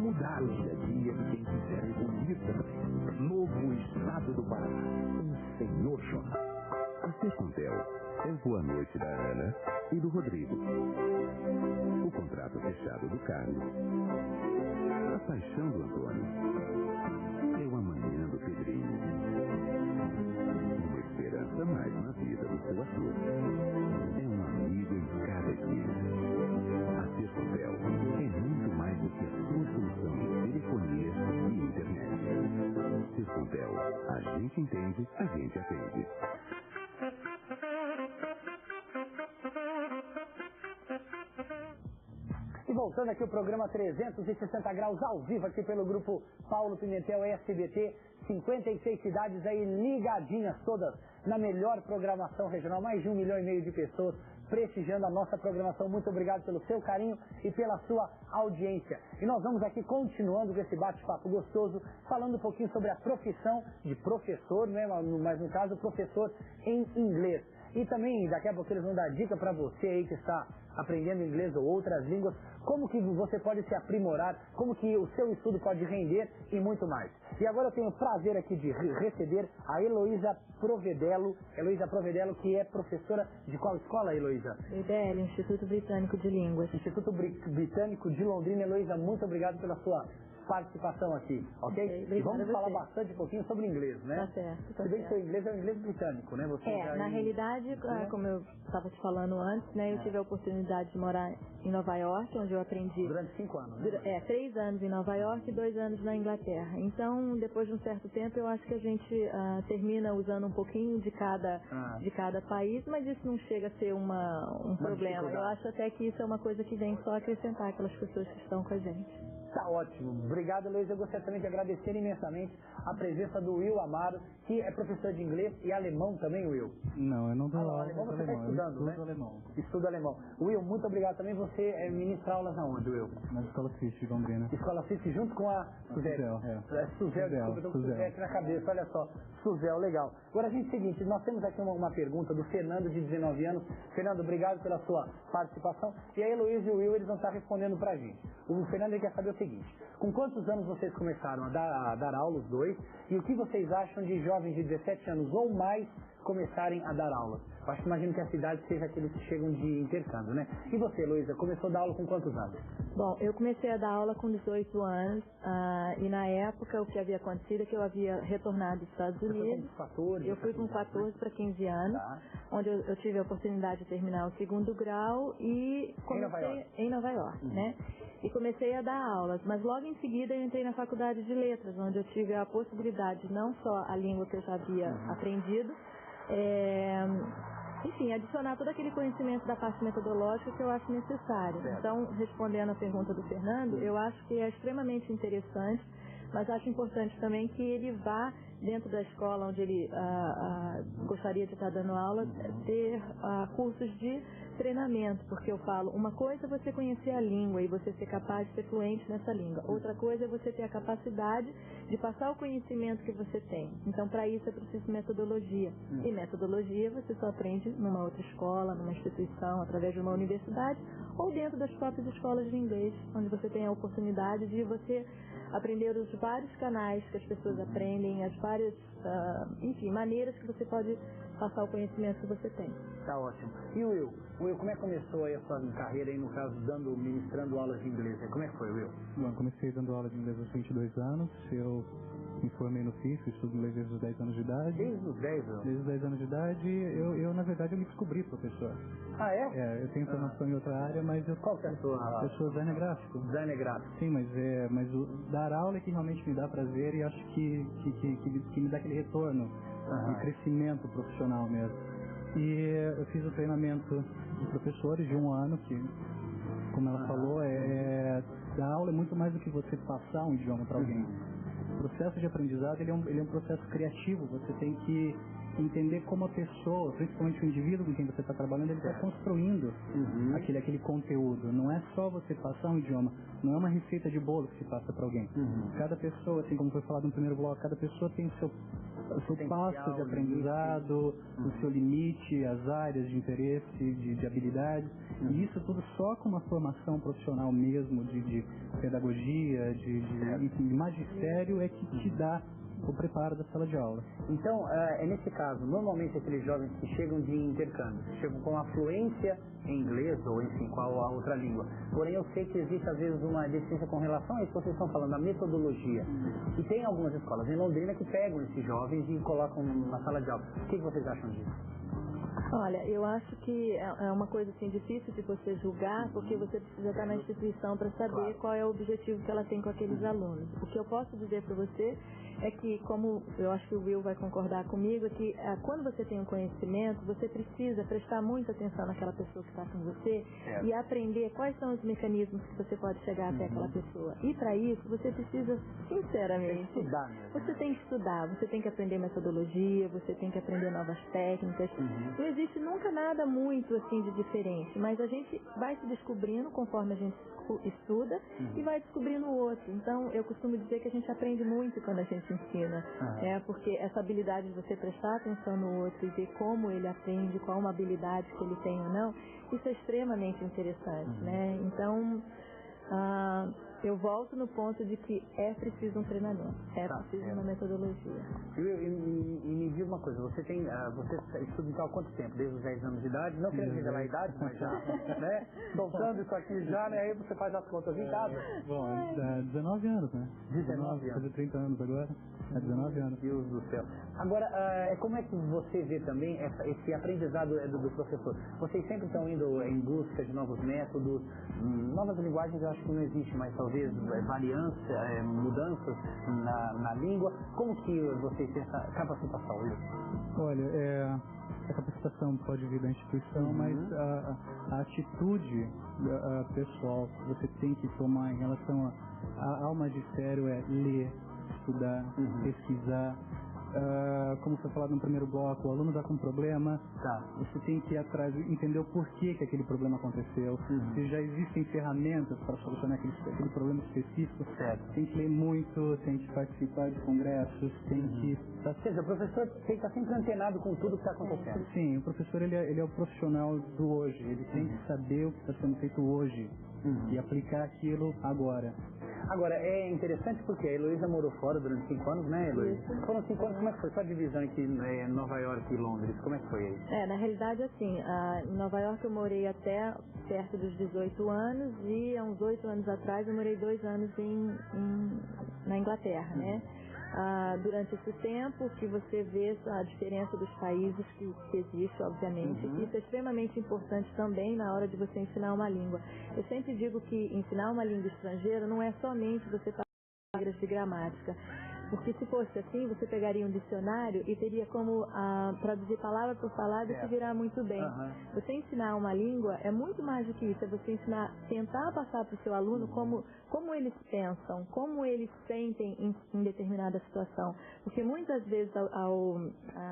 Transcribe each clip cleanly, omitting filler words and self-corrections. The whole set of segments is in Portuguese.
mudar o dia a dia de quem quiser evoluir também. Novo Estado do Pará, um senhor jornal. A Sercontel é Boa Noite da Ana e do Rodrigo. O contrato fechado do Carlos. A paixão do Antônio. É o amanhã do Pedrinho. Uma esperança mais na vida do seu Arthur. É um amigo em cada esquina. A Sercontel é muito mais do que a sua solução em telefonia e internet. Sercontel, a gente entende, a gente atende. E voltando aqui o programa 360 graus ao vivo aqui pelo grupo Paulo Pimentel SBT, 56 cidades aí ligadinhas todas na melhor programação regional, mais de 1,5 milhão de pessoas prestigiando a nossa programação. Muito obrigado pelo seu carinho e pela sua audiência. E nós vamos aqui continuando com esse bate-papo gostoso, falando um pouquinho sobre a profissão de professor, né? Mas no caso professor em inglês. E também daqui a pouco eles vão dar dica para você aí que está aprendendo inglês ou outras línguas, como que você pode se aprimorar, como que o seu estudo pode render e muito mais. E agora eu tenho o prazer aqui de receber a Heloísa Provedelo. Heloísa Provedelo, que é professora de qual escola, Heloísa? IBL, Instituto Britânico de Línguas. Instituto Britânico de Londrina. Heloísa, muito obrigado pela sua participação aqui, ok? E vamos falar bastante um pouquinho sobre inglês, né? Tá certo, tá Se bem que certo. seu inglês é o inglês britânico, né? Você na realidade, como eu estava te falando antes, né? Eu tive a oportunidade de morar em Nova York, onde eu aprendi... Durante 5 anos, né? 3 anos em Nova York e 2 anos na Inglaterra. Então, depois de um certo tempo, eu acho que a gente termina usando um pouquinho de cada país, mas isso não chega a ser um problema. Eu acho até que isso é uma coisa que vem só acrescentar aquelas pessoas que estão com a gente. Tá ótimo. Obrigado, Luiz. Eu gostaria também de agradecer imensamente a presença do Will Amaro, que é professor de inglês e alemão também, Will. Não, eu não dou aula alemão. Você está alemão, estudando, né? alemão. Estuda alemão. Will, muito obrigado também. Você ministra aulas aonde, Will? Na Escola CISC de Londrina. Escola CISC junto com a Suzel. Suzel, desculpa, eu tô com Suzel aqui na cabeça, olha só. Suzel, legal. Agora, gente, seguinte, nós temos aqui uma pergunta do Fernando, de 19 anos. Fernando, obrigado pela sua participação. E a Heloísa e o Will, eles vão estar respondendo pra gente. O Fernando ele quer saber o seguinte: com quantos anos vocês começaram a dar aula, os dois? E o que vocês acham de jovens de 17 anos ou mais começarem a dar aula? Eu acho que imagino que a cidade seja aqueles que chegam de intercâmbio, né? E você, Heloísa, começou a dar aula com quantos anos? Bom, eu comecei a dar aula com 18 anos e na época o que havia acontecido é que eu havia retornado dos Estados Unidos. Eu fui com 14 para 15 anos, onde eu tive a oportunidade de terminar o segundo grau e comecei em Nova York, né? E comecei a dar aulas, mas logo em seguida eu entrei na faculdade de letras, onde eu tive a possibilidade, não só a língua que eu já havia aprendido, enfim, adicionar todo aquele conhecimento da parte metodológica que eu acho necessário. Então, respondendo à pergunta do Fernando, eu acho que é extremamente interessante, mas acho importante também que ele vá dentro da escola onde ele gostaria de estar dando aula, ter cursos de treinamento, porque eu falo, uma coisa é você conhecer a língua e você ser capaz de ser fluente nessa língua, outra coisa é você ter a capacidade de passar o conhecimento que você tem. Então, para isso é preciso metodologia, e metodologia você só aprende numa outra escola, numa instituição, através de uma universidade, ou dentro das próprias escolas de inglês, onde você tem a oportunidade de você aprender os vários canais que as pessoas aprendem, as várias, enfim, maneiras que você pode passar o conhecimento que você tem. Tá ótimo. E o Will? Will, como é que começou aí a sua carreira aí, no caso, ministrando aulas de inglês? Como é que foi, Will? Bom, comecei dando aula de inglês aos 22 anos, eu me formei no CISC, estudo inglês desde os 10 anos de idade. Desde os 10 anos? Desde os 10 anos de idade, eu na verdade, eu me descobri professor. Ah, é? Eu tenho formação em outra área, mas eu... Qual que é a sua... Eu sou designer gráfico. Designer gráfico. Sim, mas o dar aula é que realmente me dá prazer e acho que me dá aquele retorno, de crescimento profissional mesmo. E eu fiz o treinamento de professores de 1 ano, que, como ela falou, dar aula é muito mais do que você passar um idioma para alguém. O processo de aprendizado ele é um processo criativo, você tem que entender como a pessoa, principalmente o indivíduo com quem você está trabalhando, ele está construindo aquele conteúdo. Não é só você passar um idioma, não é uma receita de bolo que se passa para alguém. Cada pessoa, assim como foi falado no primeiro bloco, cada pessoa tem o seu passo de aprendizado, o seu limite, as áreas de interesse, de habilidades. E isso tudo só com uma formação profissional mesmo, de pedagogia, de magistério, é que te dá o preparo da sala de aula. Então, nesse caso, normalmente aqueles jovens que chegam de intercâmbio, chegam com uma fluência em inglês ou, enfim, qual a outra língua. Porém, eu sei que existe, às vezes, uma deficiência com relação a isso que vocês estão falando, a metodologia. E tem algumas escolas em Londrina que pegam esses jovens e colocam na sala de aula. O que vocês acham disso? Olha, eu acho que é uma coisa assim difícil de você julgar, porque você precisa estar na instituição para saber qual é o objetivo que ela tem com aqueles alunos. O que eu posso dizer para você é que, como eu acho que o Will vai concordar comigo, é que quando você tem um conhecimento, você precisa prestar muita atenção naquela pessoa que está com você e aprender quais são os mecanismos que você pode chegar até aquela pessoa. E para isso, você precisa, sinceramente, você tem que estudar, você tem que aprender metodologia, você tem que aprender novas técnicas. Não existe nunca nada muito assim de diferente, mas a gente vai se descobrindo conforme a gente estuda e vai descobrindo o outro. Então, eu costumo dizer que a gente aprende muito quando a gente ensina, porque essa habilidade de você prestar atenção no outro e ver como ele aprende, qual uma habilidade que ele tem ou não, isso é extremamente interessante, né? Então, eu volto no ponto de que é preciso um treinamento, é preciso uma metodologia. E me diz uma coisa, você estuda então há quanto tempo? Desde os 10 anos de idade? Não querendo revelar a idade, mas já, né? Soltando isso aqui já, né? Aí você faz as contas em casa. Bom, 19 anos, né? 19 anos. Fazer 30 anos agora. 19 anos. Deus do céu. Agora, como é que você vê também esse aprendizado do professor? Vocês sempre estão indo em busca de novos métodos, novas linguagens eu acho que não existe, mas talvez variância, mudanças na língua. Como que vocês têm essa capacitação? Olha, a capacitação pode vir da instituição, mas a atitude pessoal que você tem que tomar em relação ao magistério é ler, estudar, pesquisar. Como foi falado no primeiro bloco, o aluno está com um problema, você tem que ir atrás, entender o porquê que aquele problema aconteceu, se já existem ferramentas para solucionar aquele problema específico, tem que ler muito, tem que participar de congressos, tem que... Ou seja, o professor tem que estar sempre antenado com tudo que está acontecendo. Sim, o professor ele é o profissional do hoje, ele tem que saber o que está sendo feito hoje e aplicar aquilo agora. Agora, é interessante porque a Heloísa morou fora durante 5 anos, né, Heloísa? Foram 5 anos, como é que foi? Só a divisão aqui em Nova York e Londres, como é que foi aí? Na realidade, assim, em Nova York eu morei até perto dos 18 anos e há uns 8 anos atrás eu morei 2 anos na Inglaterra, né? Durante esse tempo que você vê a diferença dos países que existe, obviamente, que isso é extremamente importante também na hora de você ensinar uma língua. Eu sempre digo que ensinar uma língua estrangeira não é somente você falar regras de gramática, porque se fosse assim, você pegaria um dicionário e teria como traduzir palavra por palavra e se virar muito bem. Você ensinar uma língua é muito mais do que isso, é você tentar passar para o seu aluno como eles pensam, como eles sentem em determinada situação. Porque muitas vezes ao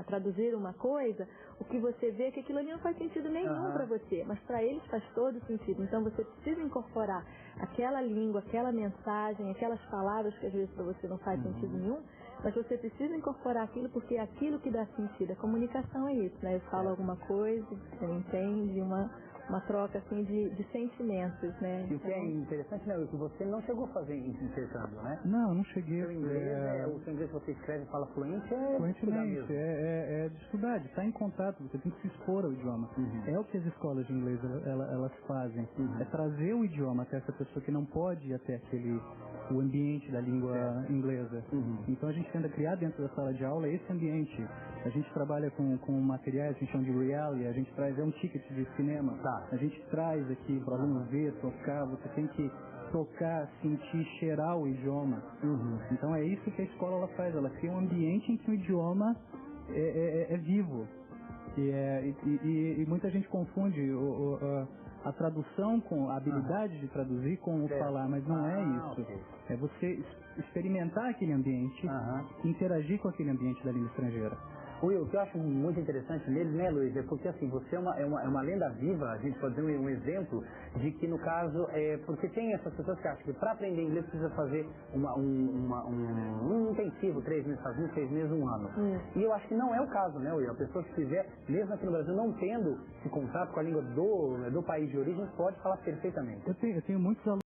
traduzir uma coisa, o que você vê é que aquilo ali não faz sentido nenhum para você, mas para eles faz todo sentido. Então você precisa incorporar aquela língua, aquela mensagem, aquelas palavras que às vezes para você não faz sentido nenhum, mas você precisa incorporar aquilo porque é aquilo que dá sentido. A comunicação é isso, né? Eu falo alguma coisa, você entende, uma troca assim de sentimentos, né? E o que é interessante, né, que você não chegou a fazer intercâmbio, né? Não cheguei. O seu inglês que você escreve e fala fluente fluentemente, é de estudar, de estar em contato, você tem que se expor ao idioma. É o que as escolas de inglês elas fazem, é trazer o idioma até essa pessoa que não pode ir até o ambiente da língua inglesa. Então a gente tenta criar dentro da sala de aula esse ambiente. A gente trabalha com materiais, a gente chama de reality, a gente traz um ticket de cinema. A gente traz aqui para o aluno ver, tocar, você tem que tocar, sentir, cheirar o idioma. Então é isso que a escola ela faz, ela cria um ambiente em que o idioma é vivo. E muita gente confunde a tradução com a habilidade de traduzir com o falar, mas não é isso. É você experimentar aquele ambiente, interagir com aquele ambiente da língua estrangeira. Will, o que eu acho muito interessante neles, né, Luiz, é porque assim, você é uma lenda viva, a gente pode ter um exemplo de que no caso, porque tem essas pessoas que acham que para aprender inglês precisa fazer um intensivo, 3 meses, 6 meses, 1 ano. E eu acho que não é o caso, né, Will? A pessoa que estiver, mesmo aqui no Brasil, não tendo esse contato com a língua do país de origem, pode falar perfeitamente. Eu tenho muitos alunos